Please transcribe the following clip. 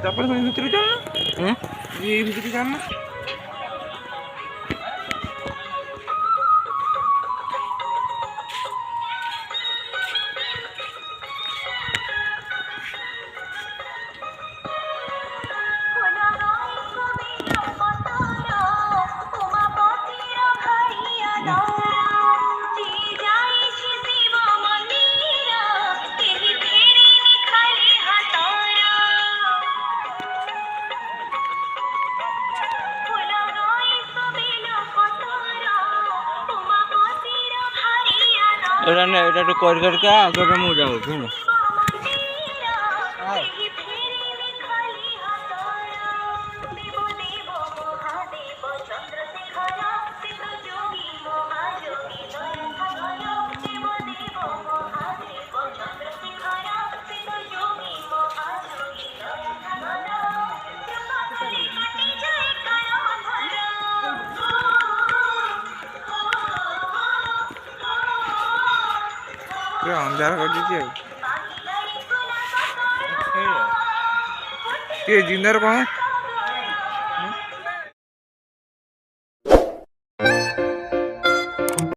তারপরে তুমি ভিতরে যান না? হুম, এই ভিতরে যান না? এটা না, এটা একটু করে করকে আগে মু যাও শুনো। अंधार कर दीजिए ये जिंदर कहाँ